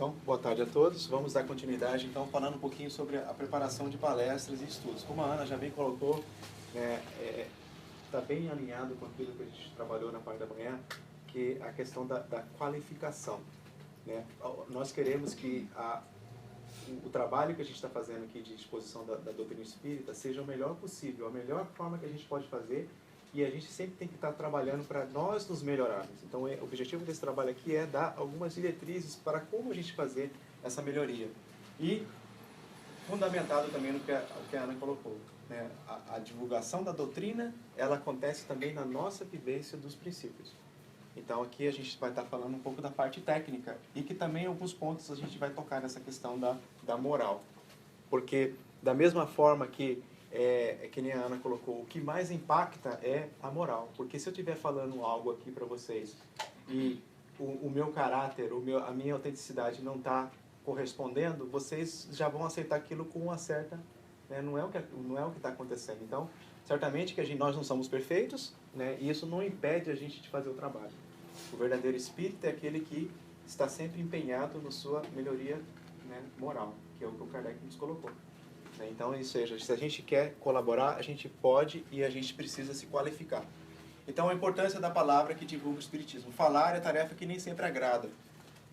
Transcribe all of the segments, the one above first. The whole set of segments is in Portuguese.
Então, boa tarde a todos. Vamos dar continuidade, então, falando um pouquinho sobre a preparação de palestras e estudos. Como a Ana já bem colocou, está bem alinhado com aquilo que a gente trabalhou na parte da manhã, que é a questão da qualificação. Né? Nós queremos que o trabalho que a gente está fazendo aqui de exposição da doutrina espírita seja o melhor possível, a melhor forma que a gente pode fazer, e a gente sempre tem que estar trabalhando para nós nos melhorarmos. Então, o objetivo desse trabalho aqui é dar algumas diretrizes para como a gente fazer essa melhoria. E fundamentado também no que a Ana colocou. Né? A divulgação da doutrina, ela acontece também na nossa vivência dos princípios. Então, aqui a gente vai estar falando um pouco da parte técnica e que também em alguns pontos a gente vai tocar nessa questão da moral. Porque, da mesma forma que nem a Ana colocou, o que mais impacta é a moral. Porque se eu estiver falando algo aqui para vocês e o meu caráter, a minha autenticidade não está correspondendo, vocês já vão aceitar aquilo com uma certa... Né? Não é o que está acontecendo. Então, certamente que nós não somos perfeitos, né? E isso não impede a gente de fazer o trabalho. O verdadeiro espírito é aquele que está sempre empenhado na sua melhoria, né, moral, que é o que o Kardec nos colocou. Então, ou seja, se a gente quer colaborar, a gente pode e a gente precisa se qualificar. Então, a importância da palavra que divulga o Espiritismo. Falar é tarefa que nem sempre agrada.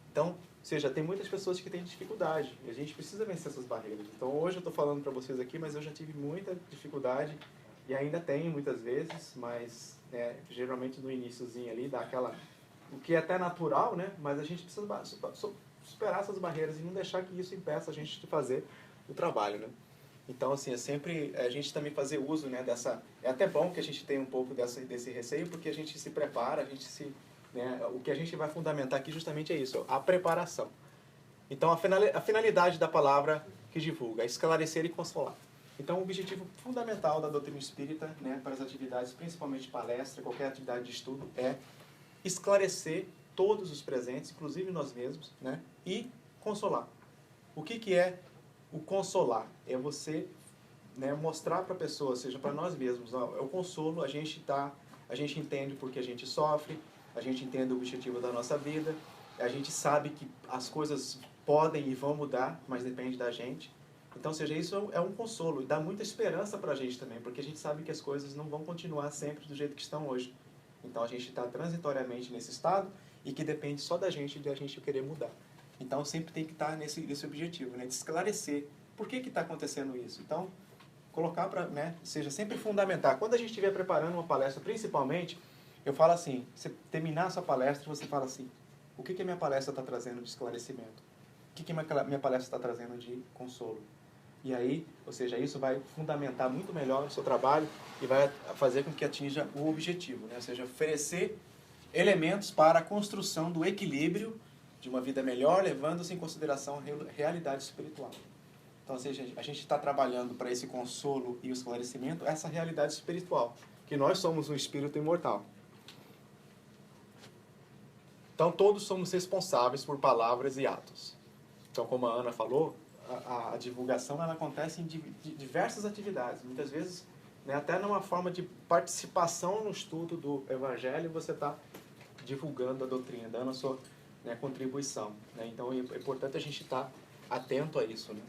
Então, ou seja, tem muitas pessoas que têm dificuldade e a gente precisa vencer essas barreiras. Então, hoje eu estou falando para vocês aqui, mas eu já tive muita dificuldade e ainda tenho muitas vezes, mas geralmente no iniciozinho ali dá aquela... O que é até natural, né? Mas a gente precisa superar essas barreiras e não deixar que isso impeça a gente de fazer o trabalho, né? Então, assim, é sempre a gente também fazer uso, né, dessa... É até bom que a gente tenha um pouco desse receio, porque a gente se prepara, né, o que a gente vai fundamentar aqui justamente é isso, a preparação. Então, a finalidade da palavra que divulga é esclarecer e consolar. Então, o objetivo fundamental da doutrina espírita, né, para as atividades, principalmente palestra, qualquer atividade de estudo, é esclarecer todos os presentes, inclusive nós mesmos, né, e consolar. O que é o consolar? É você, né, mostrar para a pessoa, seja para nós mesmos, é o consolo, a gente entende porque a gente sofre, a gente entende o objetivo da nossa vida, a gente sabe que as coisas podem e vão mudar, mas depende da gente. Então, seja, isso é um consolo e dá muita esperança para a gente também, porque a gente sabe que as coisas não vão continuar sempre do jeito que estão hoje. Então, a gente está transitoriamente nesse estado e que depende só da gente, de a gente querer mudar. Então, sempre tem que estar nesse objetivo, né, de esclarecer por que está acontecendo isso. Então, colocar para, né, seja, sempre fundamentar. Quando a gente estiver preparando uma palestra, principalmente, eu falo assim, você terminar a sua palestra, você fala assim, o que a minha palestra está trazendo de esclarecimento? O que a minha palestra está trazendo de consolo? E aí, ou seja, isso vai fundamentar muito melhor o seu trabalho e vai fazer com que atinja o objetivo, né? Ou seja, oferecer elementos para a construção do equilíbrio de uma vida melhor, levando-se em consideração a realidade espiritual. Então, ou seja, a gente está trabalhando para esse consolo e o esclarecimento, essa realidade espiritual, que nós somos um espírito imortal. Então, todos somos responsáveis por palavras e atos. Então, como a Ana falou, a divulgação ela acontece em diversas atividades. Muitas vezes, né, até numa forma de participação no estudo do Evangelho, você está divulgando a doutrina, dando a sua, né, contribuição. Né? Então, é importante a gente estar atento a isso. Né?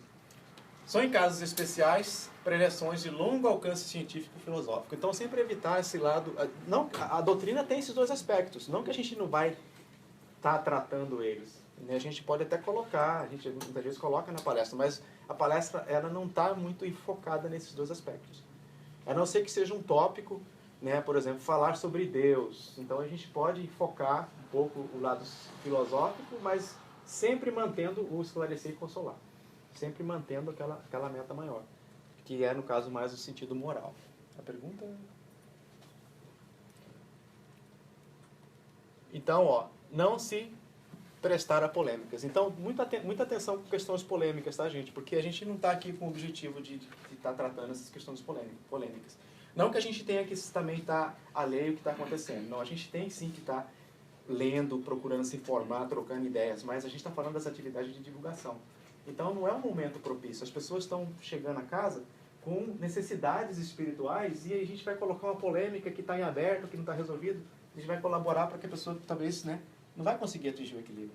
São em casos especiais, preleções de longo alcance científico e filosófico. Então, sempre evitar esse lado... Não, a doutrina tem esses dois aspectos. Não que a gente não vai estar tratando eles. A gente pode até colocar, a gente muitas vezes coloca na palestra, mas a palestra ela não está muito enfocada nesses dois aspectos. A não ser que seja um tópico, né, por exemplo, falar sobre Deus. Então, a gente pode focar um pouco o lado filosófico, mas sempre mantendo o esclarecer e consolar. Sempre mantendo aquela meta maior, que é, no caso, mais o sentido moral. A pergunta... Então, ó, não se prestar a polêmicas. Então, muita atenção com questões polêmicas, tá, gente? Porque a gente não está aqui com o objetivo de estar tratando essas questões polêmicas. Não que a gente tenha que também estar alheio ao que está acontecendo. Não, a gente tem sim que estar lendo, procurando se informar, trocando ideias, mas a gente está falando dessa atividade de divulgação. Então, não é um momento propício. As pessoas estão chegando a casa com necessidades espirituais e a gente vai colocar uma polêmica que está em aberto, que não está resolvido. A gente vai colaborar para que a pessoa, talvez, né, não vai conseguir atingir o equilíbrio.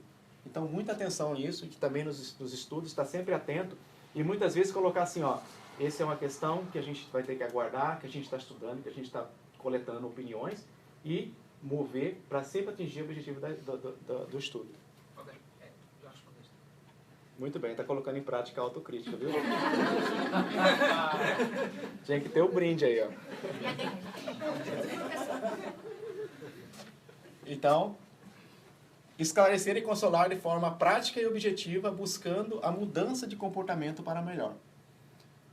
Então, muita atenção nisso, e também nos estudos, estar sempre atento, e muitas vezes colocar assim, ó, essa é uma questão que a gente vai ter que aguardar, que a gente está estudando, que a gente está coletando opiniões, e mover para sempre atingir o objetivo do estudo. Muito bem, está colocando em prática a autocrítica, viu? Tinha que ter o brinde aí, ó. Então, esclarecer e consolar de forma prática e objetiva, buscando a mudança de comportamento para melhor.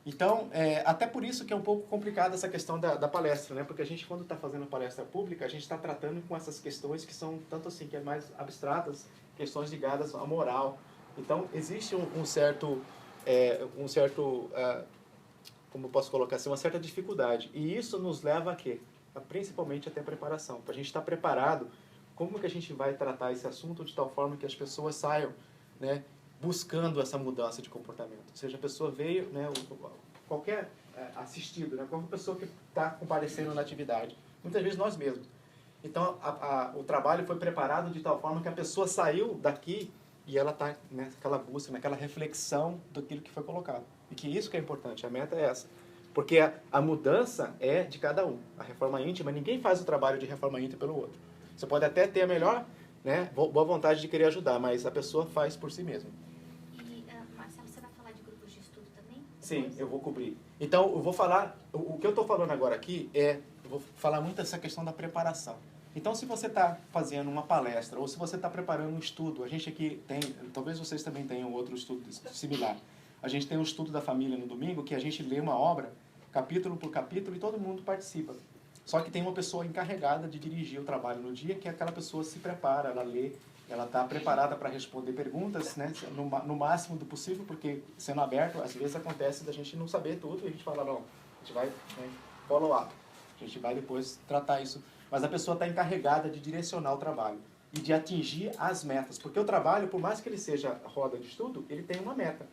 Então, até por isso que é um pouco complicada essa questão da palestra, né? Porque a gente, quando está fazendo palestra pública, a gente está tratando com essas questões que são, tanto assim, que é mais abstratas, questões ligadas à moral. Então, existe um certo, como eu posso colocar assim, uma certa dificuldade. E isso nos leva a quê? Principalmente até a preparação. Para a gente estar preparado, como que a gente vai tratar esse assunto de tal forma que as pessoas saiam, né, buscando essa mudança de comportamento. Ou seja, a pessoa veio, né, qualquer assistido, né, qualquer pessoa que está comparecendo na atividade. Muitas vezes nós mesmos. Então, o trabalho foi preparado de tal forma que a pessoa saiu daqui e ela está naquela busca, naquela reflexão daquilo que foi colocado. E que isso que é importante, a meta é essa. Porque a mudança é de cada um. A reforma íntima, ninguém faz o trabalho de reforma íntima pelo outro. Você pode até ter a melhor, né, boa vontade de querer ajudar, mas a pessoa faz por si mesma. E, Marcelo, você vai falar de grupos de estudo também? Sim, eu vou cobrir. Então, eu vou falar, o que eu estou falando agora aqui eu vou falar muito dessa questão da preparação. Então, se você está fazendo uma palestra ou se você está preparando um estudo, a gente aqui tem, talvez vocês também tenham outro estudo similar. A gente tem um estudo da família no domingo que a gente lê uma obra, capítulo por capítulo, e todo mundo participa. Só que tem uma pessoa encarregada de dirigir o trabalho no dia, que aquela pessoa se prepara, ela lê, ela está preparada para responder perguntas, né, no máximo do possível, porque sendo aberto, às vezes acontece da gente não saber tudo e a gente fala, não, a gente vai, né, follow up, a gente vai depois tratar isso. Mas a pessoa está encarregada de direcionar o trabalho e de atingir as metas. Porque o trabalho, por mais que ele seja roda de estudo, ele tem uma meta.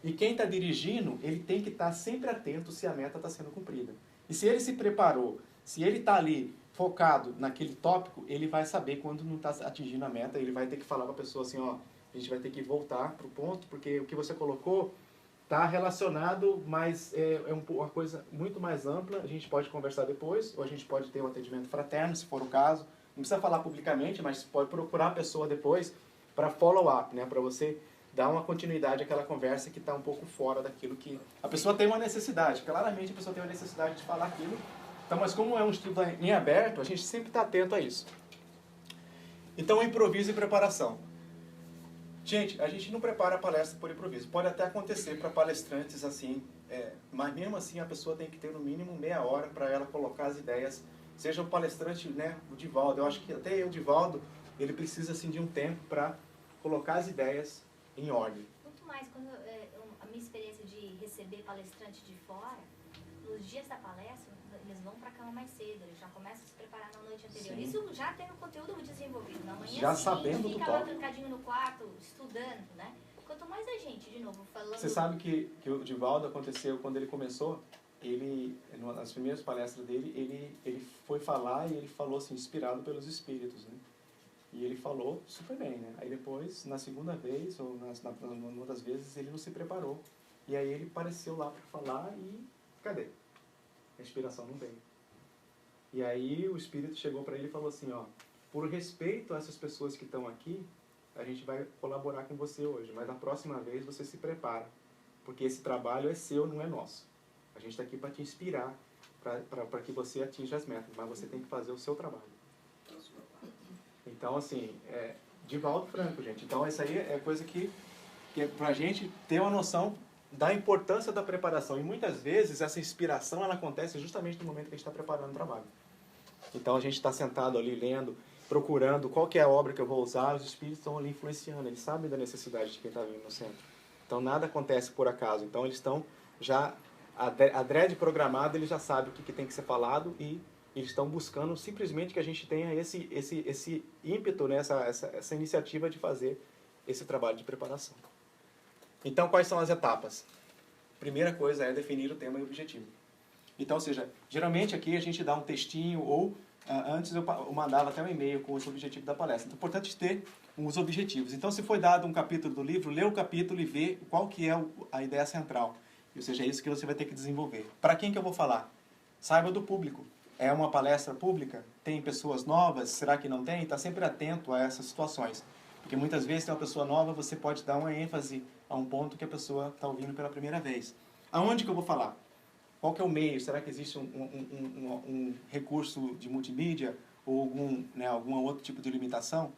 E quem está dirigindo, ele tem que estar sempre atento se a meta está sendo cumprida. E se ele se preparou, se ele está ali focado naquele tópico, ele vai saber quando não está atingindo a meta, ele vai ter que falar para a pessoa assim, ó, a gente vai ter que voltar para o ponto, porque o que você colocou está relacionado, mas é uma coisa muito mais ampla. A gente pode conversar depois, ou a gente pode ter um atendimento fraterno, se for o caso. Não precisa falar publicamente, mas pode procurar a pessoa depois para follow-up, né? Para você dar uma continuidade àquela conversa que está um pouco fora daquilo que... A pessoa tem uma necessidade, claramente a pessoa tem uma necessidade de falar aquilo. Então, mas como é um estudo em aberto, a gente sempre está atento a isso. Então, improviso e preparação. Gente, a gente não prepara a palestra por improviso. Pode até acontecer para palestrantes assim, mas mesmo assim a pessoa tem que ter no mínimo meia hora para ela colocar as ideias. Seja o palestrante, né, o Divaldo, eu acho que até o Divaldo, ele precisa assim, de um tempo para colocar as ideias em ordem. Muito mais, quando a minha experiência de receber palestrante de fora, nos dias da palestra, eles vão para a cama mais cedo, eles já começam a se preparar na noite anterior. Sim. Isso já tendo conteúdo desenvolvido. Na manhã já seguinte, sabendo fica lá trancadinho no quarto, estudando, né? Quanto mais a gente, de novo, falando... Você sabe que o Divaldo aconteceu quando ele começou, nas primeiras palestras dele, ele foi falar e ele falou assim, inspirado pelos espíritos, né? E ele falou super bem, né? Aí depois, na segunda vez, ou numa das vezes, ele não se preparou. E aí ele apareceu lá para falar e cadê? A inspiração não veio. E aí o Espírito chegou para ele e falou assim, ó, por respeito a essas pessoas que estão aqui, a gente vai colaborar com você hoje, mas na próxima vez você se prepara, porque esse trabalho é seu, não é nosso. A gente está aqui para te inspirar, para que você atinja as metas, mas você tem que fazer o seu trabalho. Então, assim, Divaldo Franco, gente. Então, isso aí é coisa que é para a gente ter uma noção da importância da preparação. E muitas vezes essa inspiração ela acontece justamente no momento que a gente está preparando o trabalho. Então a gente está sentado ali lendo, procurando qual que é a obra que eu vou usar, os espíritos estão ali influenciando, eles sabem da necessidade de quem está vindo no centro. Então nada acontece por acaso. Então eles estão já, adrede programado, eles já sabem o que tem que ser falado e eles estão buscando simplesmente que a gente tenha esse ímpeto, né, essa iniciativa de fazer esse trabalho de preparação. Então, quais são as etapas? Primeira coisa é definir o tema e o objetivo. Então, ou seja, geralmente aqui a gente dá um textinho ou antes eu mandava até um e-mail com esse objetivo da palestra. Então, é importante ter os objetivos. Então, se foi dado um capítulo do livro, lê o capítulo e vê qual que é a ideia central. Ou seja, é isso que você vai ter que desenvolver. Para quem que eu vou falar? Saiba do público. É uma palestra pública? Tem pessoas novas? Será que não tem? Está sempre atento a essas situações. Porque muitas vezes tem uma pessoa nova, você pode dar uma ênfase a um ponto que a pessoa está ouvindo pela primeira vez. Aonde que eu vou falar? Qual que é o meio? Será que existe um recurso de multimídia ou algum outro tipo de limitação?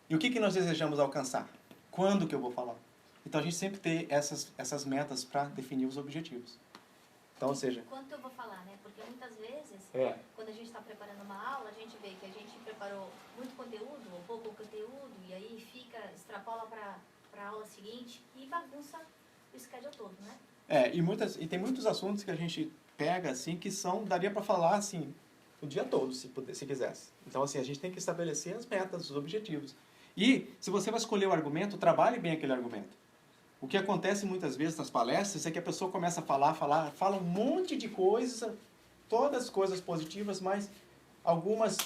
E o que nós desejamos alcançar? Quando que eu vou falar? Então, a gente sempre tem essas metas para definir os objetivos. Então, ou seja... Quanto eu vou falar, né? Porque muitas vezes, quando a gente está preparando uma aula, a gente vê que a gente preparou muito conteúdo, ou pouco conteúdo, e aí extrapola para a aula seguinte e bagunça o schedule todo, né? E tem muitos assuntos que a gente pega, assim, que daria para falar, assim, o dia todo, se quisesse. Então, assim, a gente tem que estabelecer as metas, os objetivos. E, se você vai escolher o argumento, trabalhe bem aquele argumento. O que acontece muitas vezes nas palestras é que a pessoa começa a fala um monte de coisa, todas coisas positivas, mas algumas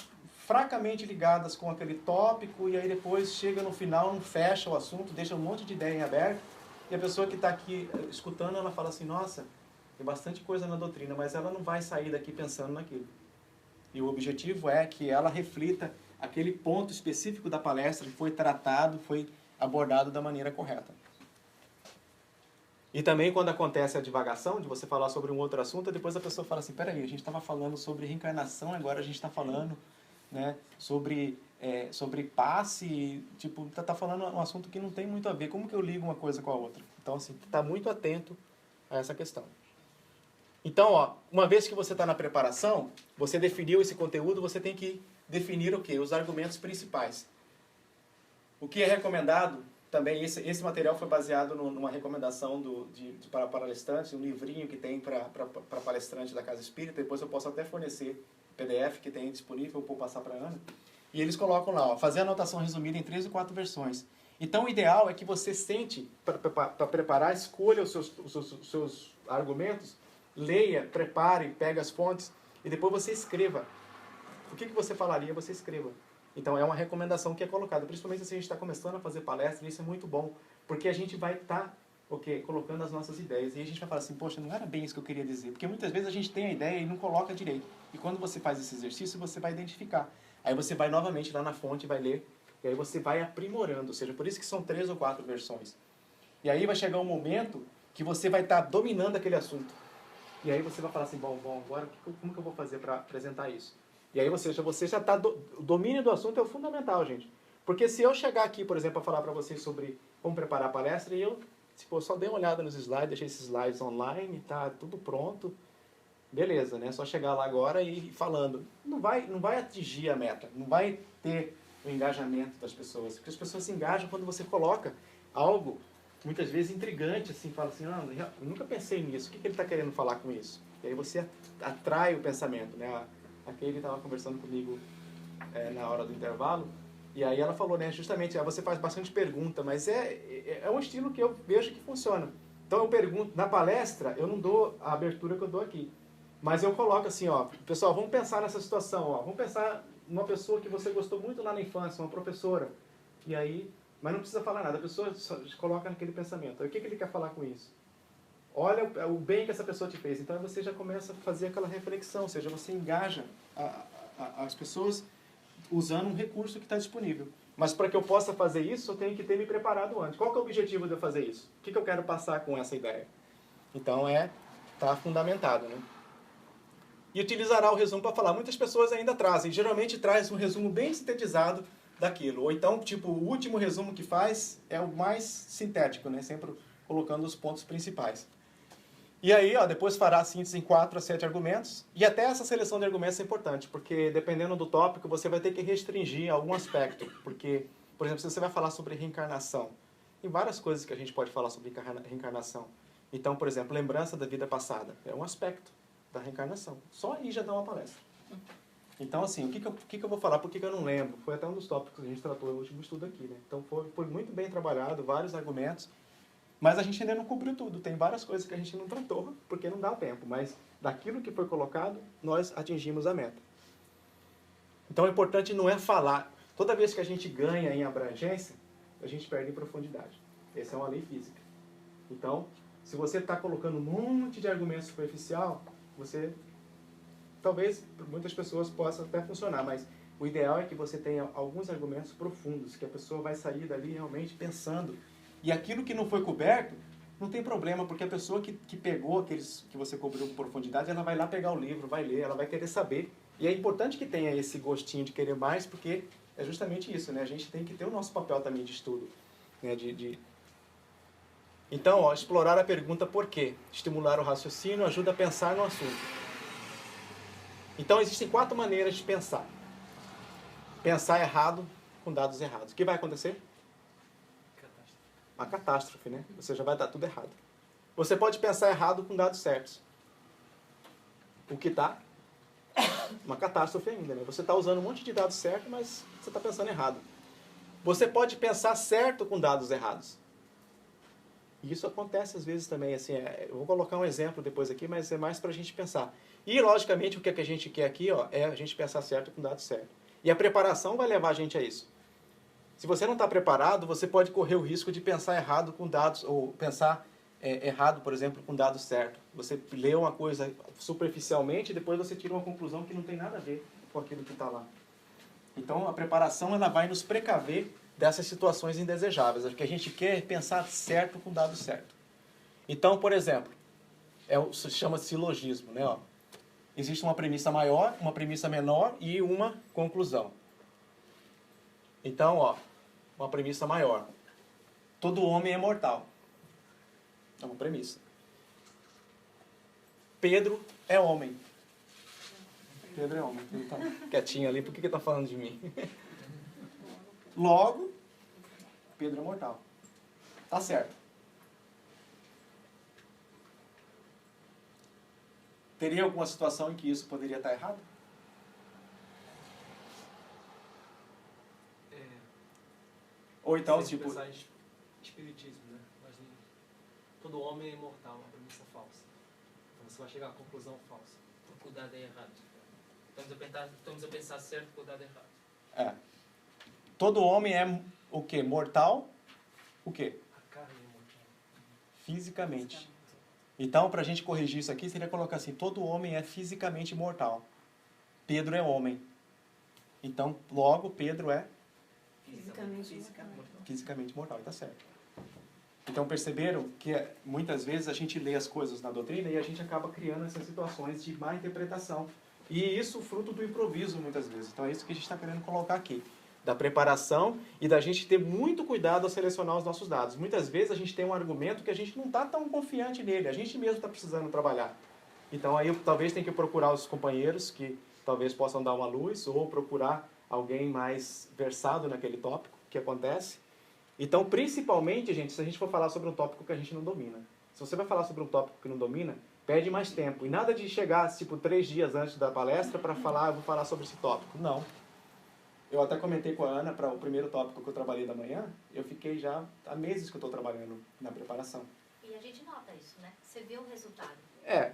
fracamente ligadas com aquele tópico, e aí depois chega no final, não fecha o assunto, deixa um monte de ideia em aberto, e a pessoa que está aqui escutando, ela fala assim, nossa, tem bastante coisa na doutrina, mas ela não vai sair daqui pensando naquilo. E o objetivo é que ela reflita aquele ponto específico da palestra que foi tratado, foi abordado da maneira correta. E também quando acontece a divagação, de você falar sobre um outro assunto, depois a pessoa fala assim, peraí, a gente estava falando sobre reencarnação, agora a gente está falando, né, sobre passe, tipo, tá falando um assunto que não tem muito a ver, como que eu ligo uma coisa com a outra? Então, assim, tá muito atento a essa questão. Então, ó, uma vez que você está na preparação, você definiu esse conteúdo, você tem que definir o quê? Os argumentos principais. O que é recomendado, também esse material foi baseado numa recomendação para palestrantes, um livrinho que tem para palestrante da Casa Espírita, depois eu posso até fornecer PDF que tem disponível, eu vou passar para a Ana. E eles colocam lá, ó, fazer a anotação resumida em 3 ou 4 versões. Então, o ideal é que você sente, para preparar, escolha os seus argumentos, leia, prepare, pegue as fontes e depois você escreva. O que você falaria, você escreva. Então, é uma recomendação que é colocada. Principalmente se a gente está começando a fazer palestra, isso é muito bom. Porque a gente vai estar colocando as nossas ideias. E a gente vai falar assim, poxa, não era bem isso que eu queria dizer. Porque muitas vezes a gente tem a ideia e não coloca direito. E quando você faz esse exercício, você vai identificar. Aí você vai novamente lá na fonte, vai ler. E aí você vai aprimorando. Ou seja, por isso que são 3 ou 4 versões. E aí vai chegar um momento que você vai estar dominando aquele assunto. E aí você vai falar assim, bom, agora como que eu vou fazer para apresentar isso? E aí você já está... O domínio do assunto é o fundamental, gente. Porque se eu chegar aqui, por exemplo, a falar para vocês sobre como preparar a palestra, e eu só dei uma olhada nos slides, deixei esses slides online, tá tudo pronto, beleza, né? Só chegar lá agora e ir falando. Não vai atingir a meta, não vai ter o engajamento das pessoas. Porque as pessoas se engajam quando você coloca algo, muitas vezes intrigante, assim, fala assim, eu nunca pensei nisso, o que ele está querendo falar com isso? E aí você atrai o pensamento, né? Aquele estava conversando comigo na hora do intervalo, e aí ela falou, né, justamente, você faz bastante pergunta, mas é um estilo que eu vejo que funciona. Então eu pergunto, na palestra, eu não dou a abertura que eu dou aqui, mas eu coloco assim, ó, pessoal, vamos pensar nessa situação, ó, vamos pensar numa pessoa que você gostou muito lá na infância, uma professora, e aí, mas não precisa falar nada, a pessoa só coloca naquele pensamento. Aí, o que ele quer falar com isso? Olha o bem que essa pessoa te fez. Então você já começa a fazer aquela reflexão, ou seja, você engaja as pessoas usando um recurso que está disponível. Mas para que eu possa fazer isso, eu tenho que ter me preparado antes. Qual que é o objetivo de eu fazer isso? O que eu quero passar com essa ideia? Então está fundamentado, né? E utilizará o resumo para falar. Muitas pessoas ainda trazem, geralmente traz um resumo bem sintetizado daquilo. Ou então, tipo, o último resumo que faz é o mais sintético, né? Sempre colocando os pontos principais. E aí, ó, depois fará a síntese em 4 a 7 argumentos. E até essa seleção de argumentos é importante, porque dependendo do tópico, você vai ter que restringir algum aspecto. Porque, por exemplo, se você vai falar sobre reencarnação, tem várias coisas que a gente pode falar sobre reencarnação. Então, por exemplo, lembrança da vida passada é um aspecto da reencarnação. Só aí já dá uma palestra. Então, assim, o que eu vou falar, por que eu não lembro? Foi até um dos tópicos que a gente tratou no último estudo aqui, né? Então, foi muito bem trabalhado, vários argumentos. Mas a gente ainda não cobriu tudo. Tem várias coisas que a gente não tratou, porque não dá tempo. Mas daquilo que foi colocado, nós atingimos a meta. Então, o importante não é falar Toda vez que a gente ganha em abrangência, a gente perde em profundidade. Essa é uma lei física. Então, se você está colocando um monte de argumento superficial, você, talvez, para muitas pessoas possa até funcionar, mas o ideal é que você tenha alguns argumentos profundos, que a pessoa vai sair dali realmente pensando. E aquilo que não foi coberto, não tem problema, porque a pessoa que pegou aqueles que você cobriu com profundidade, ela vai lá pegar o livro, vai ler, ela vai querer saber. E é importante que tenha esse gostinho de querer mais, porque é justamente isso, né? A gente tem que ter o nosso papel também de estudo, né? Então, ó, explorar a pergunta por quê. Estimular o raciocínio ajuda a pensar no assunto. Então, existem 4 maneiras de pensar. Pensar errado com dados errados. O que vai acontecer? Uma catástrofe, né? Você já vai dar tudo errado. Você pode pensar errado com dados certos. O que tá? Uma catástrofe ainda, né? Você está usando um monte de dados certos, mas você está pensando errado. Você pode pensar certo com dados errados. E isso acontece às vezes também, assim, eu vou colocar um exemplo depois aqui, mas é mais para a gente pensar. E, logicamente, o que a gente quer aqui, ó, é a gente pensar certo com dados certos. E a preparação vai levar a gente a isso. Se você não está preparado, você pode correr o risco de pensar errado com dados, ou pensar errado, por exemplo, com dados certos. Você lê uma coisa superficialmente e depois você tira uma conclusão que não tem nada a ver com aquilo que está lá. Então, a preparação ela vai nos precaver dessas situações indesejáveis. O que a gente quer é pensar certo com dado certo. Então, por exemplo, se chama silogismo, né? Ó, existe uma premissa maior, uma premissa menor e uma conclusão. Então, ó, uma premissa maior. Todo homem é mortal. É uma premissa. Pedro é homem. Pedro é homem. Ele está quietinho ali. Por que ele está falando de mim? Logo, Pedro é mortal. Tá certo. Teria alguma situação em que isso poderia estar errado? Ou então, se tipo... pensar em espiritismo, né? Mas todo homem é imortal, uma premissa falsa. Então você vai chegar à conclusão falsa. Porque o dado é errado. Estamos a pensar certo com o dado errado. É. Todo homem é o quê? Mortal? O quê? A carne é imortal. Fisicamente. Então, para a gente corrigir isso aqui, seria colocar assim, todo homem é fisicamente mortal. Pedro é homem. Então, logo, Pedro é fisicamente mortal. Está certo. Então, perceberam que muitas vezes a gente lê as coisas na doutrina e a gente acaba criando essas situações de má interpretação. E isso fruto do improviso, muitas vezes. Então, é isso que a gente está querendo colocar aqui. Da preparação e da gente ter muito cuidado ao selecionar os nossos dados. Muitas vezes a gente tem um argumento que a gente não está tão confiante nele, a gente mesmo está precisando trabalhar. Então aí talvez tenha que procurar os companheiros que talvez possam dar uma luz ou procurar alguém mais versado naquele tópico que acontece. Então, principalmente, gente, se a gente for falar sobre um tópico que a gente não domina. Se você vai falar sobre um tópico que não domina, pede mais tempo. E nada de chegar, tipo, 3 dias antes da palestra para falar, eu vou falar sobre esse tópico. Não. Eu até comentei com a Ana, para o primeiro tópico que eu trabalhei da manhã, eu fiquei já há meses que eu estou trabalhando na preparação. E a gente nota isso, né? Você vê o resultado.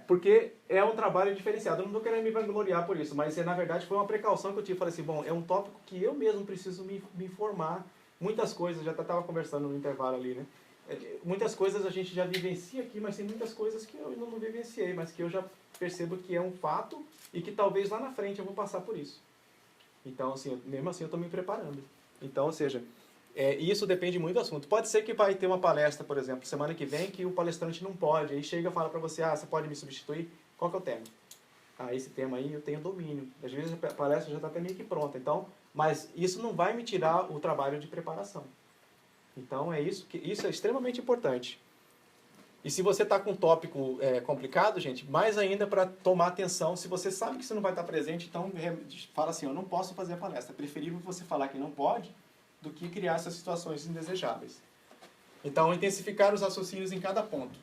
Porque é um trabalho diferenciado. Eu não estou querendo me vangloriar por isso, mas na verdade foi uma precaução que eu tive. Falei assim, bom, é um tópico que eu mesmo preciso me informar. Muitas coisas, já estava conversando no intervalo ali, né? Muitas coisas a gente já vivencia aqui, mas tem muitas coisas que eu ainda não vivenciei, mas que eu já percebo que é um fato e que talvez lá na frente eu vou passar por isso. Então, assim, mesmo assim eu estou me preparando. Então, ou seja, isso depende muito do assunto. Pode ser que vai ter uma palestra, por exemplo, semana que vem, que o palestrante não pode. Aí chega e fala para você, você pode me substituir? Qual que é o tema? Esse tema aí eu tenho domínio. Às vezes a palestra já está até meio que pronta. Então, mas isso não vai me tirar o trabalho de preparação. Então, isso é extremamente importante. E se você está com um tópico complicado, gente, mais ainda para tomar atenção. Se você sabe que você não vai estar presente, então fala assim, eu não posso fazer a palestra. É preferível você falar que não pode do que criar essas situações indesejáveis. Então, intensificar os raciocínios em cada ponto.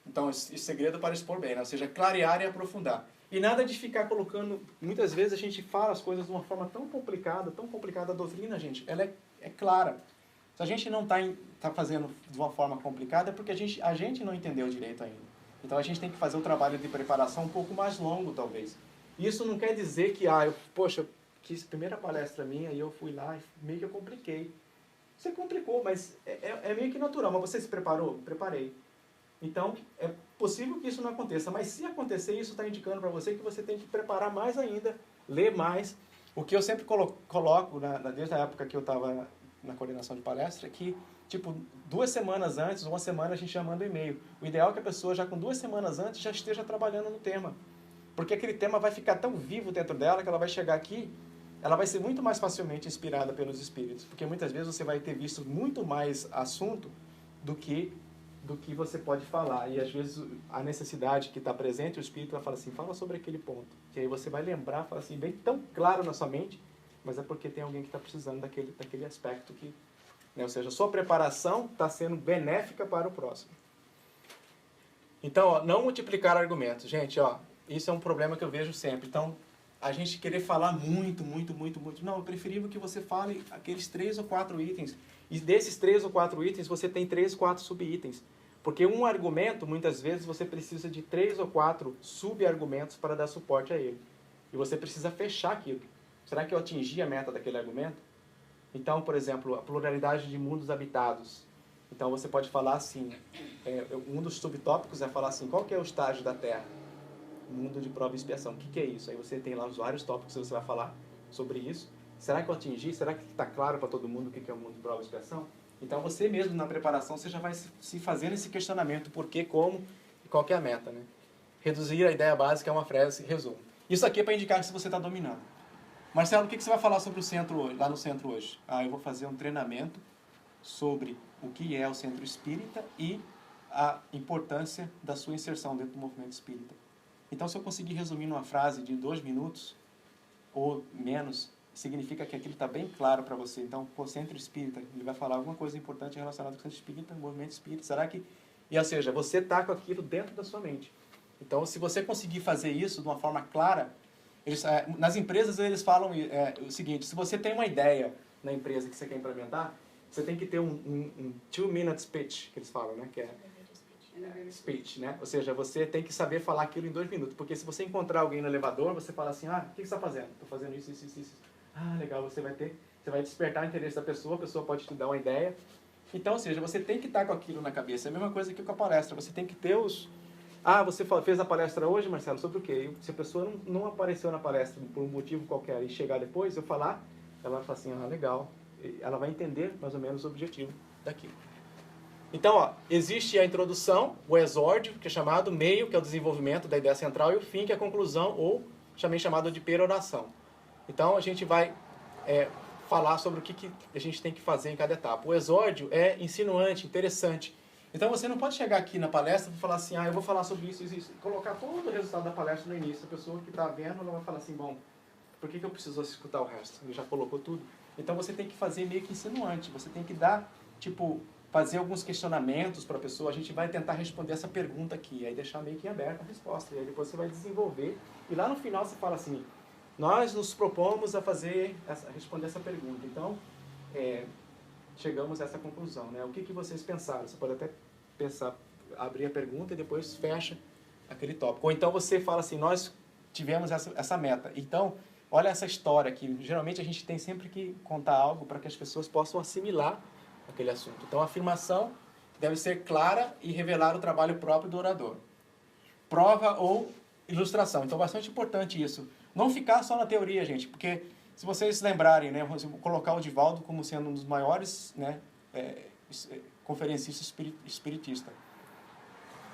Então, esse segredo para expor bem, né? Ou seja, clarear e aprofundar. E nada de ficar colocando... Muitas vezes a gente fala as coisas de uma forma tão complicada a doutrina, gente, ela é clara. Se a gente não está fazendo de uma forma complicada, é porque a gente não entendeu direito ainda. Então a gente tem que fazer o trabalho de preparação um pouco mais longo, talvez. Isso não quer dizer que, primeira palestra minha, e eu fui lá e meio que eu compliquei. Você complicou, mas é meio que natural. Mas você se preparou? Preparei. Então, é possível que isso não aconteça, mas se acontecer, isso está indicando para você que você tem que preparar mais ainda, ler mais. O que eu sempre coloco, desde a época que eu estava na coordenação de palestra, é que, tipo, 2 semanas antes, 1 semana, a gente já manda um e-mail. O ideal é que a pessoa, já com 2 semanas antes, já esteja trabalhando no tema. Porque aquele tema vai ficar tão vivo dentro dela que ela vai chegar aqui, ela vai ser muito mais facilmente inspirada pelos espíritos. Porque muitas vezes você vai ter visto muito mais assunto do que você pode falar. E às vezes a necessidade que está presente, o espírito vai falar assim, fala sobre aquele ponto. Que aí você vai lembrar, fala assim, bem tão claro na sua mente, mas é porque tem alguém que está precisando daquele aspecto que... Né? Ou seja, a sua preparação está sendo benéfica para o próximo. Então, ó, não multiplicar argumentos. Gente, ó, isso é um problema que eu vejo sempre. Então, a gente querer falar muito. Não, é preferível que você fale aqueles 3 ou 4 itens. E desses 3 ou 4 itens, você tem 3, 4 sub-itens. Porque um argumento, muitas vezes, você precisa de 3 ou 4 sub-argumentos para dar suporte a ele. E você precisa fechar aquilo. Será que eu atingi a meta daquele argumento? Então, por exemplo, a pluralidade de mundos habitados. Então, você pode falar assim, um dos subtópicos é falar assim, qual que é o estágio da Terra? Mundo de prova e expiação. O que é isso? Aí você tem lá os vários tópicos que você vai falar sobre isso. Será que eu atingi? Será que está claro para todo mundo o que é o mundo de prova e expiação? Então, você mesmo na preparação, você já vai se fazendo esse questionamento, por que, como e qual que é a meta, né? Reduzir a ideia básica é uma frase resumo. Isso aqui é para indicar se você está dominando. Marcelo, o que você vai falar sobre o centro hoje, lá no centro hoje? Eu vou fazer um treinamento sobre o que é o centro espírita e a importância da sua inserção dentro do movimento espírita. Então, se eu conseguir resumir numa frase de 2 minutos ou menos, significa que aquilo está bem claro para você. Então, o centro espírita, ele vai falar alguma coisa importante relacionada com o centro espírita, movimento espírita. Será que... E, ou seja, você está com aquilo dentro da sua mente. Então, se você conseguir fazer isso de uma forma clara, nas empresas eles falam o seguinte, se você tem uma ideia na empresa que você quer implementar, você tem que ter um 2-minute speech, que eles falam, né? Que é speech, né? Ou seja, você tem que saber falar aquilo em 2 minutos. Porque se você encontrar alguém no elevador, você fala assim, o que você está fazendo? Estou fazendo isso. Legal, você vai despertar o interesse da pessoa, a pessoa pode te dar uma ideia. Então, ou seja, você tem que estar com aquilo na cabeça. É a mesma coisa que com a palestra. Você tem que ter os... você fez a palestra hoje, Marcelo, sobre o quê? Se a pessoa não apareceu na palestra por um motivo qualquer e chegar depois, eu falar, ela vai falar assim, legal. Ela vai entender mais ou menos o objetivo daquilo. Então, existe a introdução, o exórdio, que é chamado, meio, que é o desenvolvimento da ideia central, e o fim, que é a conclusão, ou também chamado de peroração. Então, a gente vai falar sobre o que a gente tem que fazer em cada etapa. O exórdio é insinuante, interessante. Então, você não pode chegar aqui na palestra e falar assim, eu vou falar sobre isso, e colocar todo o resultado da palestra no início. A pessoa que está vendo, ela vai falar assim, bom, por que eu preciso escutar o resto? Ele já colocou tudo. Então, você tem que fazer meio que insinuante. Você tem que dar, fazer alguns questionamentos para a pessoa. A gente vai tentar responder essa pergunta aqui, aí deixar meio que aberta a resposta. E aí depois você vai desenvolver. E lá no final você fala assim, nós nos propomos a responder essa pergunta. Então, chegamos a essa conclusão, né? O que vocês pensaram? Você pode até pensar, abrir a pergunta e depois fecha aquele tópico. Ou então você fala assim, nós tivemos essa meta. Então, olha essa história aqui. Geralmente a gente tem sempre que contar algo para que as pessoas possam assimilar aquele assunto. Então, a afirmação deve ser clara e revelar o trabalho próprio do orador. Prova ou ilustração. Então, bastante importante isso. Não ficar só na teoria, gente, porque se vocês lembrarem, né, eu vou colocar o Divaldo como sendo um dos maiores, né, conferencistas espiritistas.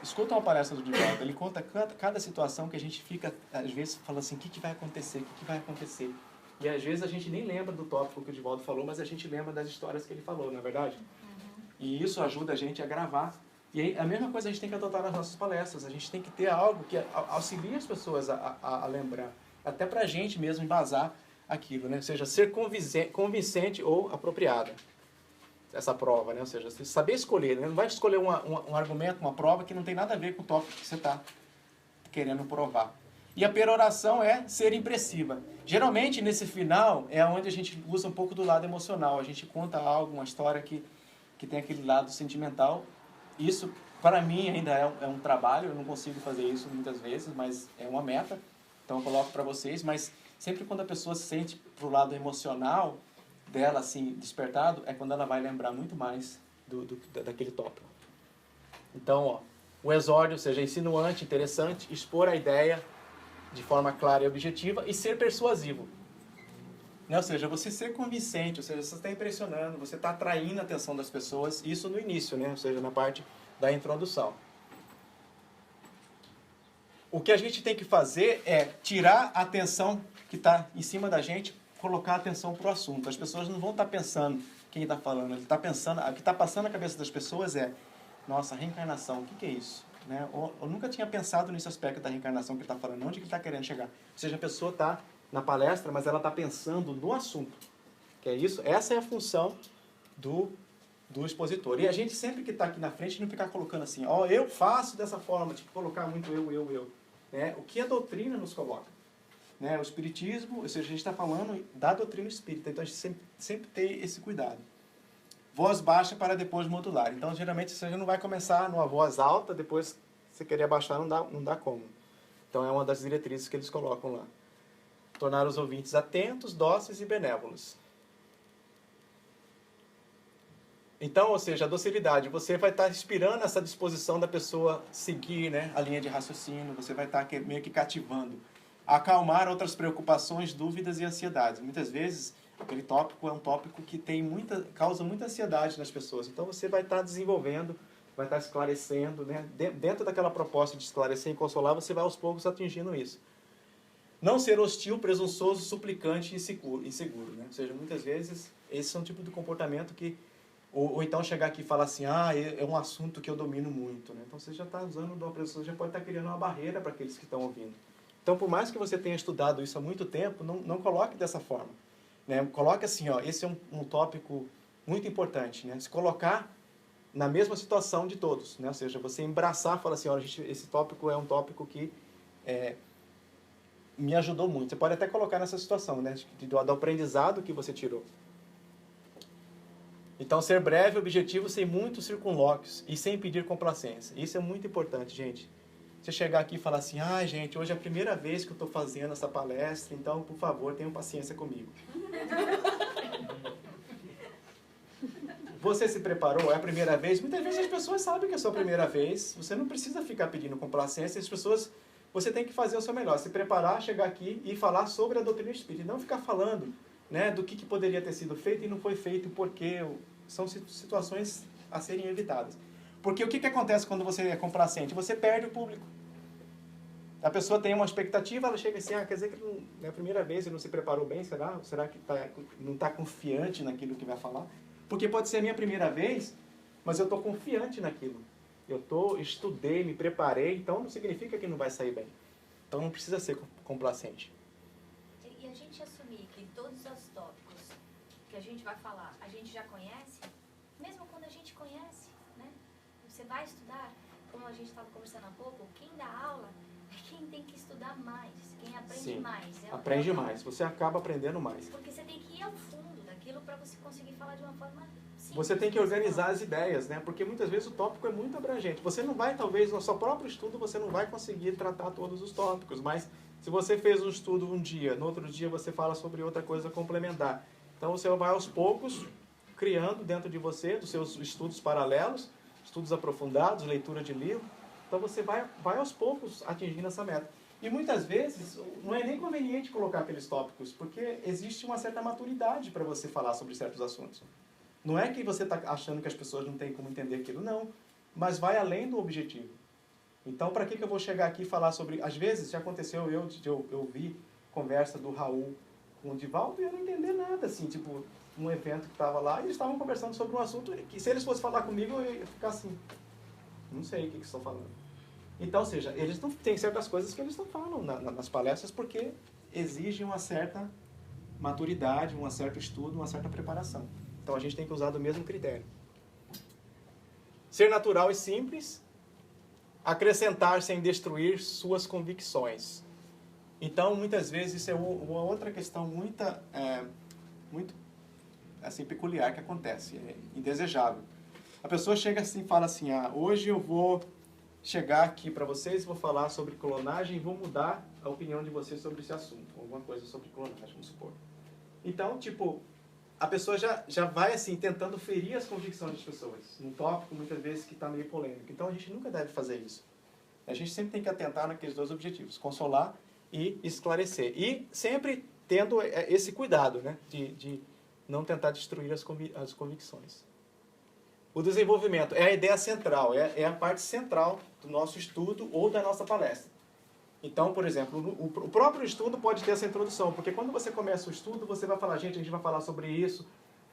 Escuta uma palestra do Divaldo, ele conta cada situação que a gente fica, às vezes, falando assim, o que vai acontecer, o que vai acontecer? E às vezes a gente nem lembra do tópico que o Divaldo falou, mas a gente lembra das histórias que ele falou, não é verdade? Uhum. E isso ajuda a gente a gravar. E aí, a mesma coisa a gente tem que adotar nas nossas palestras, a gente tem que ter algo que auxilie as pessoas a lembrar, até para a gente mesmo embasar aquilo, né? Ou seja, ser convincente ou apropriada. Essa prova, né? Ou seja, saber escolher, né? Não vai escolher um argumento, uma prova que não tem nada a ver com o tópico que você está querendo provar. E a peroração é ser impressiva. Geralmente, nesse final, é onde a gente usa um pouco do lado emocional. A gente conta algo, uma história que tem aquele lado sentimental. Isso, para mim, ainda é um trabalho. Eu não consigo fazer isso muitas vezes, mas é uma meta. Então, eu coloco para vocês. Mas Sempre quando a pessoa se sente pro lado emocional dela, assim, despertado, é quando ela vai lembrar muito mais daquele tópico. Então, ó, o exórdio, ou seja, insinuante, interessante, expor a ideia de forma clara e objetiva e ser persuasivo. Né? Ou seja, você ser convincente, ou seja, você está impressionando, você está atraindo a atenção das pessoas, isso no início, né? Ou seja, na parte da introdução. O que a gente tem que fazer é tirar a atenção que está em cima da gente, colocar a atenção para o assunto. As pessoas não vão estar pensando quem está falando, ele está pensando, o que está passando na cabeça das pessoas é, nossa, reencarnação, o que é isso? Né? Eu nunca tinha pensado nesse aspecto da reencarnação que ele está falando, onde ele está querendo chegar. Ou seja, a pessoa está na palestra, mas ela está pensando no assunto. Que é isso? Essa é a função do expositor. E a gente sempre que está aqui na frente não ficar colocando assim, ó, eu faço dessa forma, tipo, colocar muito eu. Né? O que a doutrina nos coloca. Né? O espiritismo, ou seja, a gente está falando da doutrina espírita, então a gente sempre tem esse cuidado. Voz baixa para depois modular. Então, geralmente, você não vai começar numa voz alta, depois você querer abaixar, não dá como. Então, é uma das diretrizes que eles colocam lá. Tornar os ouvintes atentos, dóceis e benévolos. Então, ou seja, a docilidade, você vai estar inspirando essa disposição da pessoa seguir, né, a linha de raciocínio, você vai estar meio que cativando. Acalmar outras preocupações, dúvidas e ansiedades. Muitas vezes, aquele tópico é um tópico que causa muita ansiedade nas pessoas. Então, você vai estar desenvolvendo, vai estar esclarecendo, né? Dentro daquela proposta de esclarecer e consolar, você vai aos poucos atingindo isso. Não ser hostil, presunçoso, suplicante e inseguro. Né? Ou seja, muitas vezes, esse é um tipo de comportamento que... Ou então chegar aqui e falar assim, é um assunto que eu domino muito. Né? Então, você já está usando uma pessoa, já pode estar criando uma barreira para aqueles que estão ouvindo. Então, por mais que você tenha estudado isso há muito tempo, não coloque dessa forma. Né? Coloque assim, ó, esse é um tópico muito importante. Né? Se colocar na mesma situação de todos. Né? Ou seja, você embraçar e falar assim, olha, esse tópico é um tópico que me ajudou muito. Você pode até colocar nessa situação, né? do aprendizado que você tirou. Então, ser breve, objetivo, sem muitos circunlóquios e sem pedir complacência. Isso é muito importante, gente. Você chegar aqui e falar assim, gente, hoje é a primeira vez que eu estou fazendo essa palestra, então, por favor, tenham paciência comigo. Você se preparou? É a primeira vez? Muitas vezes as pessoas sabem que é a sua primeira vez. Você não precisa ficar pedindo complacência. As pessoas, você tem que fazer o seu melhor. Se preparar, chegar aqui e falar sobre a doutrina espírita. E não ficar falando, né, do que poderia ter sido feito e não foi feito, porque são situações a serem evitadas. Porque o que acontece quando você é complacente? Você perde o público. A pessoa tem uma expectativa, ela chega assim, quer dizer que não é a primeira vez e não se preparou bem, será? Será que não está confiante naquilo que vai falar? Porque pode ser a minha primeira vez, mas eu estou confiante naquilo. Estudei, me preparei, então não significa que não vai sair bem. Então não precisa ser complacente. E a gente assumir que todos os tópicos que a gente vai falar, a gente já conhece, mesmo quando a gente conhece, né? Você vai estudar, como a gente estava conversando há pouco, quem dá aula é quem tem que estudar mais, quem aprende mais. Aprende mais, você acaba aprendendo mais. Porque você tem que ir ao fundo daquilo para você conseguir falar de uma forma simples. Você tem que organizar as ideias, né? Porque muitas vezes o tópico é muito abrangente. Você não vai, talvez, no seu próprio estudo, você não vai conseguir tratar todos os tópicos, mas se você fez um estudo um dia, no outro dia você fala sobre outra coisa complementar. Então você vai aos poucos criando dentro de você, dos seus estudos paralelos, estudos aprofundados, leitura de livro. Então você vai aos poucos atingindo essa meta. E muitas vezes não é nem conveniente colocar aqueles tópicos, porque existe uma certa maturidade para você falar sobre certos assuntos. Não é que você está achando que as pessoas não têm como entender aquilo, não. Mas vai além do objetivo. Então, para que eu vou chegar aqui e falar sobre... Às vezes, já aconteceu, eu vi conversa do Raul com o Divaldo e eu não entender nada, assim, tipo, um evento que estava lá, e eles estavam conversando sobre um assunto que, se eles fossem falar comigo, eu ia ficar assim, não sei o que estão falando. Então, ou seja, eles não têm certas coisas que eles não falam nas palestras porque exigem uma certa maturidade, um certo estudo, uma certa preparação. Então, a gente tem que usar do mesmo critério. Ser natural e simples, acrescentar sem destruir suas convicções. Então, muitas vezes, isso é uma outra questão muito assim, peculiar que acontece, é indesejável. A pessoa chega assim e fala assim, hoje eu vou chegar aqui para vocês, vou falar sobre clonagem e vou mudar a opinião de vocês sobre esse assunto, alguma coisa sobre clonagem, vamos supor. Então, tipo, a pessoa já vai, assim, tentando ferir as convicções das pessoas, num tópico, muitas vezes, que está meio polêmico. Então, a gente nunca deve fazer isso. A gente sempre tem que atentar naqueles dois objetivos, consolar e esclarecer. E sempre tendo esse cuidado, né, de não tentar destruir as convicções. O desenvolvimento é a ideia central, é a parte central do nosso estudo ou da nossa palestra. Então, por exemplo, o próprio estudo pode ter essa introdução, porque quando você começa o estudo, você vai falar, gente, a gente vai falar sobre isso,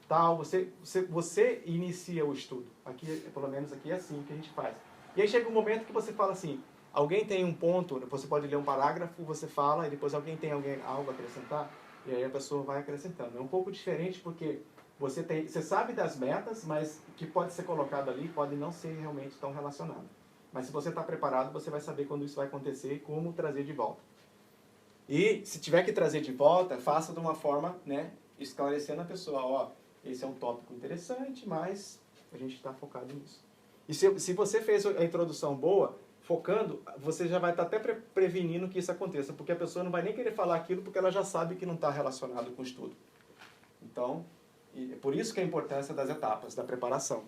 tal, você inicia o estudo. Aqui, pelo menos aqui é assim que a gente faz. E aí chega um momento que você fala assim, alguém tem um ponto, você pode ler um parágrafo, você fala, e depois alguém tem algo a acrescentar, e aí a pessoa vai acrescentando. É um pouco diferente porque você sabe das metas, mas o que pode ser colocado ali pode não ser realmente tão relacionado. Mas se você está preparado, você vai saber quando isso vai acontecer e como trazer de volta. E se tiver que trazer de volta, faça de uma forma, né, esclarecendo a pessoa, ó, esse é um tópico interessante, mas a gente está focado nisso. E se você fez a introdução boa, focando, você já vai estar até prevenindo que isso aconteça, porque a pessoa não vai nem querer falar aquilo porque ela já sabe que não está relacionado com o estudo. Então, é por isso que é a importância das etapas, da preparação.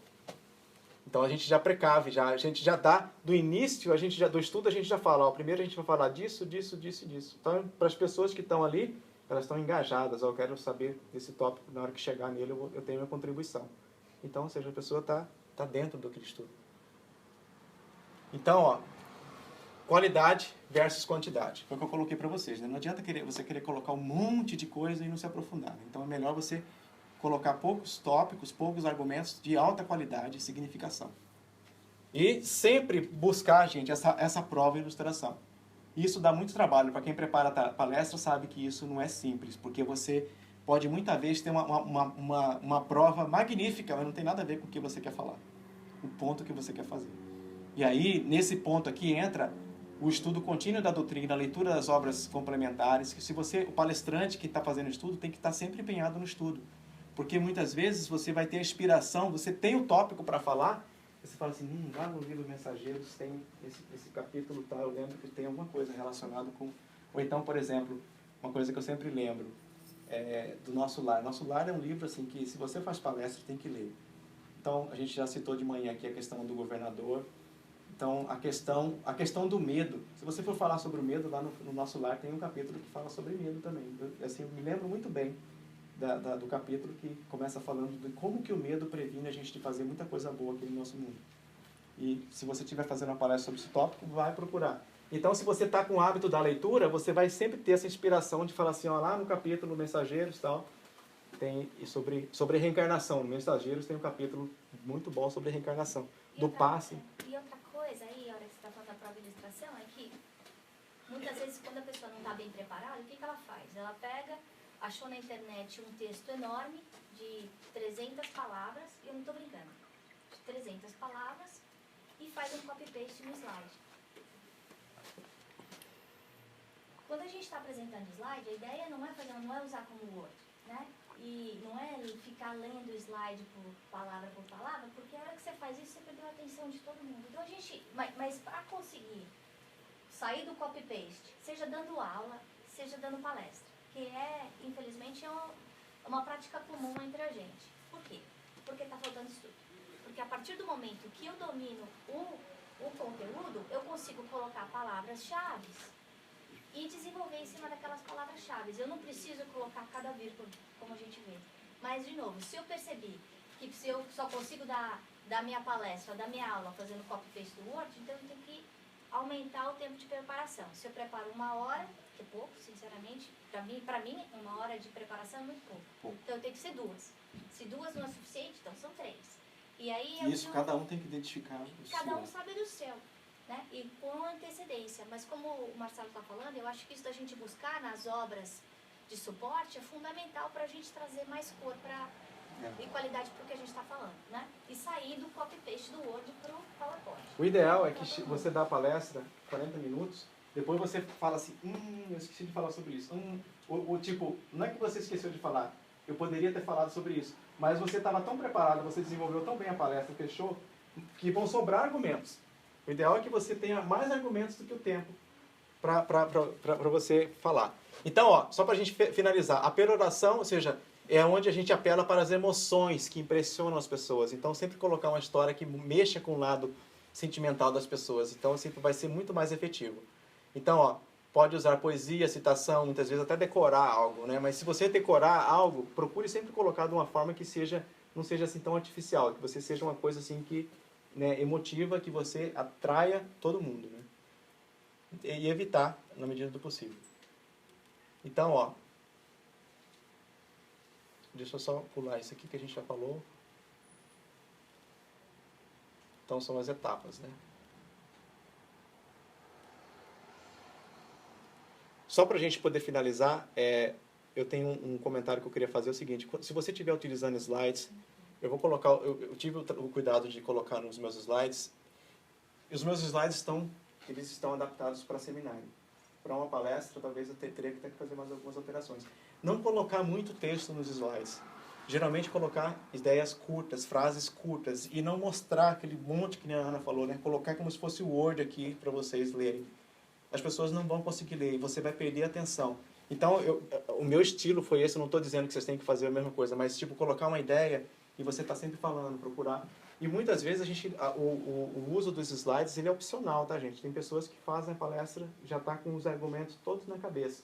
Então a gente já precave, a gente já dá, do início do estudo a gente já fala, ó, primeiro a gente vai falar disso, disso, disso e disso. Então, para as pessoas que estão ali, elas estão engajadas, ó, eu quero saber desse tópico, na hora que chegar nele eu tenho minha contribuição. Então, ou seja, a pessoa está dentro do que estuda. Então, ó, qualidade versus quantidade. Foi o que eu coloquei para vocês, né? Não adianta você querer colocar um monte de coisa e não se aprofundar. Então é melhor você colocar poucos tópicos, poucos argumentos de alta qualidade e significação. E sempre buscar, gente, essa prova e ilustração. Isso dá muito trabalho. Para quem prepara a palestra sabe que isso não é simples, porque você pode muitas vezes ter uma prova magnífica, mas não tem nada a ver com o que você quer falar. O ponto que você quer fazer. E aí, nesse ponto aqui, entra o estudo contínuo da doutrina, a leitura das obras complementares, que o palestrante que está fazendo o estudo tem que estar sempre empenhado no estudo. Porque muitas vezes você vai ter a inspiração, você tem o tópico para falar, você fala assim, lá no livro Mensageiros tem esse capítulo, tá? Eu lembro que tem alguma coisa relacionada com... Ou então, por exemplo, uma coisa que eu sempre lembro, do Nosso Lar. Nosso Lar é um livro assim, que se você faz palestra, tem que ler. Então, a gente já citou de manhã aqui a questão do governador. Então, a questão do medo. Se você for falar sobre o medo, lá no Nosso Lar tem um capítulo que fala sobre medo também. Eu me lembro muito bem do capítulo que começa falando de como que o medo previne a gente de fazer muita coisa boa aqui no nosso mundo. E se você estiver fazendo uma palestra sobre esse tópico, vai procurar. Então, se você está com o hábito da leitura, você vai sempre ter essa inspiração de falar assim, ó, lá no capítulo Mensageiros e tal, tem sobre reencarnação. No Mensageiros tem um capítulo muito bom sobre reencarnação. Do passe. E outra coisa aí, a hora que você está falando da prova de ilustração, é que muitas vezes quando a pessoa não está bem preparada, o que ela faz? Ela achou na internet um texto enorme de 300 palavras, e eu não estou brincando, de 300 palavras, e faz um copy-paste no slide. Quando a gente está apresentando slide, a ideia não é usar como Word, né? E não é ficar lendo o slide por palavra, porque a hora que você faz isso, você perdeu a atenção de todo mundo. Então mas para conseguir sair do copy-paste, seja dando aula, seja dando palestra, que infelizmente, uma prática comum entre a gente. Por quê? Porque está faltando estudo. Porque a partir do momento que eu domino o conteúdo, eu consigo colocar palavras-chave e desenvolver em cima daquelas palavras-chave. Eu não preciso colocar cada vírgula, como a gente vê. Mas, de novo, se eu percebi que se eu só consigo dar minha palestra, da minha aula, fazendo copy-paste do Word, então eu tenho que aumentar o tempo de preparação. Se eu preparo 1 hora, que é pouco, sinceramente, para mim, 1 hora de preparação é muito pouco. Então eu tenho que ser 2. Se 2 não é suficiente, então são 3. E aí isso, cada um tem que identificar o seu. Cada um sabe do seu, né? E com antecedência. Mas como o Marcelo está falando, eu acho que isso da gente buscar nas obras de suporte é fundamental para a gente trazer mais cor e qualidade para o que a gente está falando, né? E sair do copy-paste do Word para o PowerPoint. O ideal é que você dá a palestra, 40 minutos, depois você fala assim, eu esqueci de falar sobre isso. Tipo, não é que você esqueceu de falar, eu poderia ter falado sobre isso, mas você estava tão preparado, você desenvolveu tão bem a palestra, fechou, que vão sobrar argumentos. O ideal é que você tenha mais argumentos do que o tempo para você falar. Então, ó, só para a gente finalizar, a peroração, ou seja, é onde a gente apela para as emoções que impressionam as pessoas. Então, sempre colocar uma história que mexa com o lado sentimental das pessoas. Então, sempre vai ser muito mais efetivo. Então, ó, pode usar poesia, citação, muitas vezes até decorar algo, né? Mas se você decorar algo, procure sempre colocar de uma forma que não seja assim tão artificial, que você seja uma coisa assim que, né, emotiva, que você atraia todo mundo, né? E evitar na medida do possível. Então, ó, deixa eu só pular isso aqui que a gente já falou. Então, são as etapas, né? Só para a gente poder finalizar, eu tenho um comentário que eu queria fazer, é o seguinte: se você estiver utilizando slides, eu vou colocar, eu tive o cuidado de colocar nos meus slides, e os meus slides eles estão adaptados para seminário. Para uma palestra, talvez eu teria que fazer mais algumas alterações. Não colocar muito texto nos slides. Geralmente colocar ideias curtas, frases curtas, e não mostrar aquele monte que a Ana falou, né? Colocar como se fosse o Word aqui para vocês lerem. As pessoas não vão conseguir ler e você vai perder a atenção. Então, o meu estilo foi esse, eu não estou dizendo que vocês têm que fazer a mesma coisa, mas tipo, colocar uma ideia e você está sempre falando, procurar. E muitas vezes o uso dos slides ele é opcional, tá, gente? Tem pessoas que fazem a palestra, já está com os argumentos todos na cabeça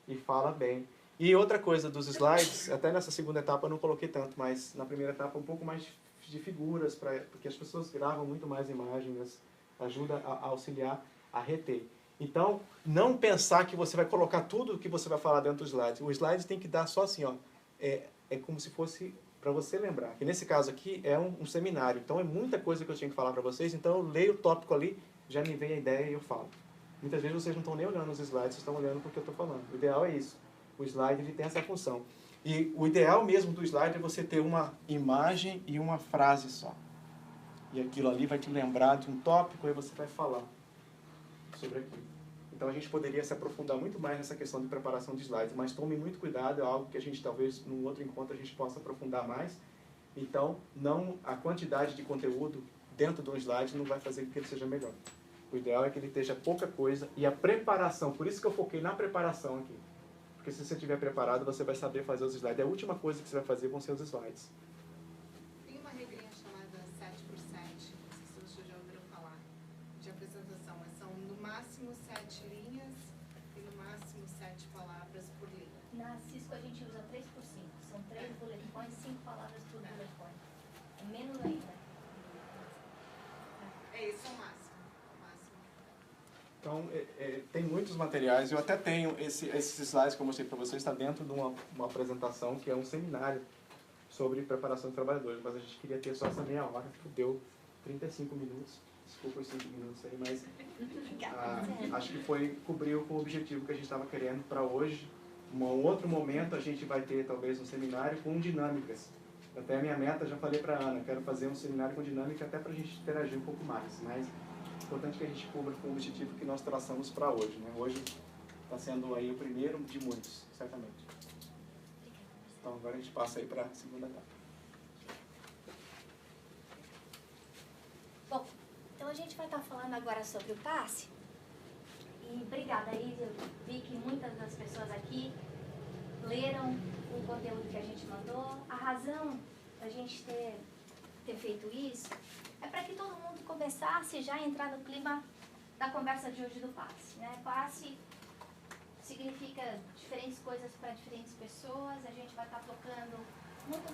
e fala bem. E outra coisa dos slides, até nessa segunda etapa eu não coloquei tanto, mas na primeira etapa um pouco mais de figuras, porque as pessoas gravam muito mais imagens, ajuda a auxiliar a reter. Então, não pensar que você vai colocar tudo o que você vai falar dentro do slide. O slide tem que dar só assim, ó, é como se fosse para você lembrar. Que nesse caso aqui é um seminário, então é muita coisa que eu tinha que falar para vocês, então eu leio o tópico ali, já me vem a ideia e eu falo. Muitas vezes vocês não estão nem olhando os slides, vocês estão olhando porque eu estou falando. O ideal é isso. O slide ele tem essa função. E o ideal mesmo do slide é você ter uma imagem e uma frase só. E aquilo ali vai te lembrar de um tópico e você vai falar sobre aquilo. Então a gente poderia se aprofundar muito mais nessa questão de preparação de slides, mas tome muito cuidado, é algo que a gente talvez num outro encontro a gente possa aprofundar mais. Então, a quantidade de conteúdo dentro de um slide não vai fazer com que ele seja melhor. O ideal é que ele esteja pouca coisa e a preparação, por isso que eu foquei na preparação aqui. Porque se você estiver preparado, você vai saber fazer os slides. A última coisa que você vai fazer vão ser os slides. Tem uma regrinha chamada 7x7, não sei se vocês já ouviram falar, de apresentação, mas são no máximo 7 linhas e no máximo 7 palavras por linha. Na Cisco a gente usa 3 por 5. São 3 bullet points, 5 palavras por bullet point. É menos ainda. Esse é o máximo. Então, tem muitos materiais. Eu até tenho esses slides que eu mostrei para vocês, está dentro de uma apresentação que é um seminário sobre preparação de trabalhadores. Mas a gente queria ter só essa meia hora, que deu 35 minutos. Desculpa os 5 minutos aí, mas acho que cobriu com o objetivo que a gente estava querendo para hoje. Um outro momento a gente vai ter talvez um seminário com dinâmicas. Até a minha meta, já falei para a Ana, quero fazer um seminário com dinâmica até para a gente interagir um pouco mais. Mas é importante que a gente cubra com o objetivo que nós traçamos para hoje, né? Hoje está sendo aí o primeiro de muitos, certamente. Então agora a gente passa aí para a segunda etapa. Bom, então a gente vai estar falando agora sobre o passe. E obrigada, Isa. Eu vi que muitas das pessoas aqui leram o conteúdo que a gente mandou. A razão da gente ter feito isso é para que todo mundo começasse já a entrar no clima da conversa de hoje do passe, né? Passe significa diferentes coisas para diferentes pessoas. A gente vai estar focando muito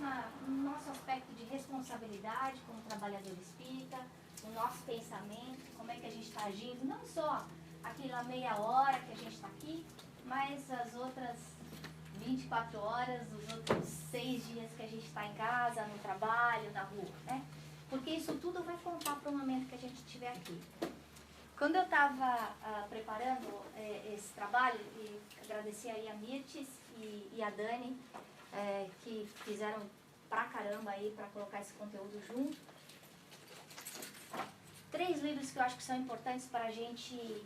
no nosso aspecto de responsabilidade como trabalhador espírita, no nosso pensamento, como é que a gente está agindo, não só aquela meia hora que a gente está aqui, mas as outras 24 horas, os outros 6 dias que a gente está em casa, no trabalho, na rua, né? Porque isso tudo vai contar para o momento que a gente estiver aqui. Quando eu estava preparando esse trabalho, e agradecer aí a Mirtes e a Dani, que fizeram pra caramba aí para colocar esse conteúdo junto. 3 livros que eu acho que são importantes para a gente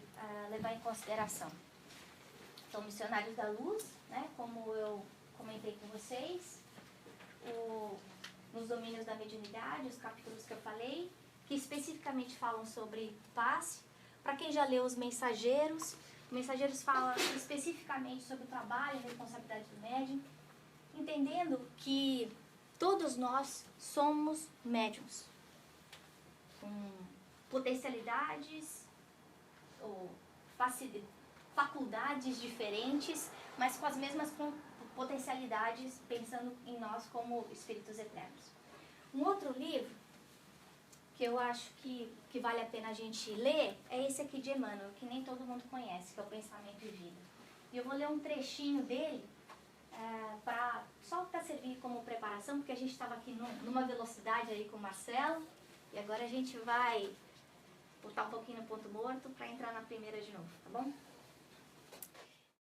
levar em consideração. Então, Missionários da Luz, né, como eu comentei com vocês, Nos Domínios da Mediunidade, os capítulos que eu falei, que especificamente falam sobre passe. Para quem já leu Os Mensageiros, O Mensageiros fala especificamente sobre o trabalho e a responsabilidade do médium, entendendo que todos nós somos médiums, com potencialidades ou faculdades diferentes, mas com as mesmas potencialidades, pensando em nós como espíritos eternos. Um outro livro que eu acho que vale a pena a gente ler é esse aqui de Emmanuel, que nem todo mundo conhece, que é o Pensamento e Vida. E eu vou ler um trechinho dele, só para servir como preparação, porque a gente estava aqui numa velocidade aí com o Marcelo, e agora a gente vai botar um pouquinho no ponto morto para entrar na primeira de novo, tá bom?